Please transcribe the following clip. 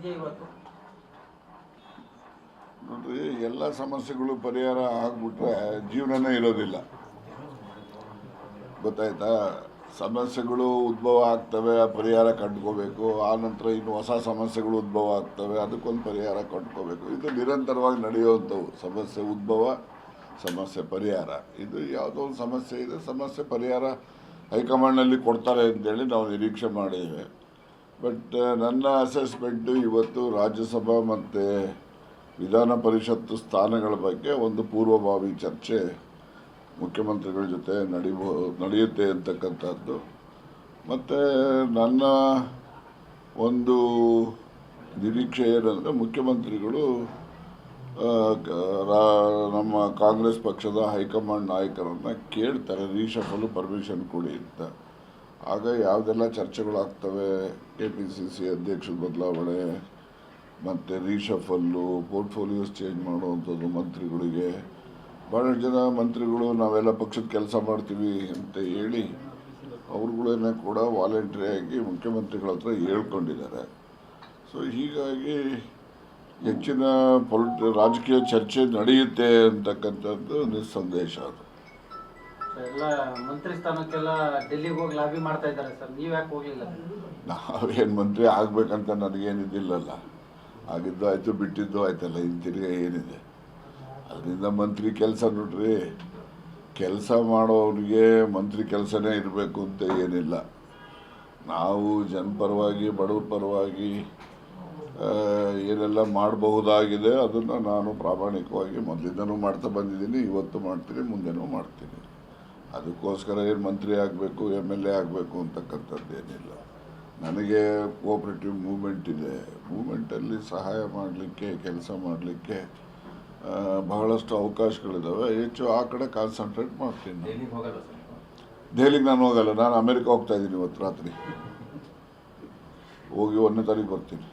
ಇದೆಯಾ ಇವತ್ತು? ನೋಡ್ರಿ, ಎಲ್ಲ ಸಮಸ್ಯೆಗಳು ಪರಿಹಾರ ಆಗ್ಬಿಟ್ರೆ ಜೀವನನೇ ಇರೋದಿಲ್ಲ. ಗೊತ್ತಾಯ್ತಾ? ಸಮಸ್ಯೆಗಳು ಉದ್ಭವ ಆಗ್ತವೆ, ಆ ಪರಿಹಾರ ಕಂಡುಕೋಬೇಕು. ಆ ನಂತರ ಇನ್ನು ಹೊಸ ಸಮಸ್ಯೆಗಳು ಉದ್ಭವ ಆಗ್ತವೆ, ಅದಕ್ಕೊಂದು ಪರಿಹಾರ ಕಂಡುಕೋಬೇಕು. ಇದು ನಿರಂತರವಾಗಿ ನಡೆಯುವಂಥವು. ಸಮಸ್ಯೆ ಉದ್ಭವ, ಸಮಸ್ಯೆ ಪರಿಹಾರ. ಇದು ಯಾವುದೋ ಒಂದು ಸಮಸ್ಯೆ ಇದೆ, ಸಮಸ್ಯೆ ಪರಿಹಾರ ಹೈಕಮಾಂಡ್ನಲ್ಲಿ ಕೊಡ್ತಾರೆ ಅಂತೇಳಿ ನಾವು ನಿರೀಕ್ಷೆ ಮಾಡಿದ್ದೇವೆ. ಬಟ್ ನನ್ನ ಅಸೆಸ್ಮೆಂಟು ಇವತ್ತು ರಾಜ್ಯಸಭಾ ಮತ್ತು ವಿಧಾನ ಪರಿಷತ್ತು ಸ್ಥಾನಗಳ ಬಗ್ಗೆ ಒಂದು ಪೂರ್ವಭಾವಿ ಚರ್ಚೆ ಮುಖ್ಯಮಂತ್ರಿಗಳ ಜೊತೆ ನಡೆಯುತ್ತೆ ಅಂತಕ್ಕಂಥದ್ದು. ಮತ್ತು ನನ್ನ ಒಂದು ನಿರೀಕ್ಷೆ ಏನಂದರೆ ಮುಖ್ಯಮಂತ್ರಿಗಳು ನಮ್ಮ ಕಾಂಗ್ರೆಸ್ ಪಕ್ಷದ ಹೈಕಮಾಂಡ್ ನಾಯಕರನ್ನು ಕೇಳ್ತಾರೆ, ರೀಶಫಲ್ ಪರ್ಮಿಷನ್ ಕೊಡಿ ಅಂತ. ಆಗ ಯಾವುದೆಲ್ಲ ಚರ್ಚೆಗಳಾಗ್ತವೆ, KPCC ಅಧ್ಯಕ್ಷರ ಬದಲಾವಣೆ ಮತ್ತು ರೀಶಫಲ್ಲು, ಪೋರ್ಟ್ಫೋಲಿಯೋಸ್ ಚೇಂಜ್ ಮಾಡುವಂಥದ್ದು ಮಂತ್ರಿಗಳಿಗೆ. ಭಾಳಷ್ಟು ಜನ ಮಂತ್ರಿಗಳು ನಾವೆಲ್ಲ ಪಕ್ಷದ ಕೆಲಸ ಮಾಡ್ತೀವಿ ಅಂತ ಹೇಳಿ ಅವ್ರುಗಳನ್ನೇ ಕೂಡ ವಾಲಂಟ್ರಿಯಾಗಿ ಮುಖ್ಯಮಂತ್ರಿಗಳ ಹತ್ರ ಹೇಳ್ಕೊಂಡಿದ್ದಾರೆ. ಸೊ ಹೀಗಾಗಿ ಹೆಚ್ಚಿನ ರಾಜಕೀಯ ಚರ್ಚೆ ನಡೆಯುತ್ತೆ ಅಂತಕ್ಕಂಥದ್ದು ನಿಸ್ಸಂದೇಶ. ಅದು ಎಲ್ಲ ಮಂತ್ರಿ ಸ್ಥಾನಕ್ಕೆಲ್ಲ ಡೆಲ್ಲಿಗೆ ಹೋಗಿ ಲಾಬಿ ಮಾಡ್ತಾ ಇದ್ದಾರೆ ಸರ್, ನೀವು ಯಾಕೆ ಹೋಗಲಿಲ್ಲ? ನಾವೇನು ಮಂತ್ರಿ ಆಗಬೇಕಂತ ನನಗೇನಿದ್ದಿಲ್ಲಲ್ಲ. ಆಗಿದ್ದು ಆಯಿತು, ಬಿಟ್ಟಿದ್ದು ಆಯ್ತಲ್ಲ, ಇನ್ನು ತಿರ್ಗಿ ಏನಿದೆ. ಅದರಿಂದ ಮಂತ್ರಿ ಕೆಲಸ ನೋಡ್ರಿ, ಕೆಲಸ ಮಾಡೋರಿಗೆ ಮಂತ್ರಿ ಕೆಲಸನೇ ಇರಬೇಕು ಅಂತ ಏನಿಲ್ಲ. ನಾವು ಜನಪರವಾಗಿ ಬಡವ್ರ ಪರವಾಗಿ ಏನೆಲ್ಲ ಮಾಡಬಹುದಾಗಿದೆ ಅದನ್ನು ನಾನು ಪ್ರಾಮಾಣಿಕವಾಗಿ ಮೊದಲಿಂದನೂ ಮಾಡ್ತಾ ಬಂದಿದ್ದೀನಿ, ಇವತ್ತು ಮಾಡ್ತೀನಿ, ಮುಂದೆನೂ ಮಾಡ್ತೀನಿ. ಅದಕ್ಕೋಸ್ಕರ ಏನು ಮಂತ್ರಿ ಆಗಬೇಕು, MLA ಆಗಬೇಕು ಅಂತಕ್ಕಂಥದ್ದು ಏನಿಲ್ಲ. ನನಗೆ ಕೋಆಪ್ರೇಟಿವ್ ಮೂವ್ಮೆಂಟ್ ಇದೆ. ಮೂವ್ಮೆಂಟಲ್ಲಿ ಸಹಾಯ ಮಾಡಲಿಕ್ಕೆ, ಕೆಲಸ ಮಾಡಲಿಕ್ಕೆ ಬಹಳಷ್ಟು ಅವಕಾಶಗಳಿದ್ದಾವೆ. ಹೆಚ್ಚು ಆ ಕಡೆ ಕಾನ್ಸಂಟ್ರೇಟ್ ಮಾಡ್ತೀನಿ. ದೆಹಲಿಗೆ ನಾನು ಹೋಗಲ್ಲ, ನಾನು ಅಮೆರಿಕ ಹೋಗ್ತಾ ಇದ್ದೀನಿ. ಇವತ್ತು ರಾತ್ರಿ ಹೋಗಿ 1ನೇ ತಾರೀಕು ಬರ್ತೀನಿ.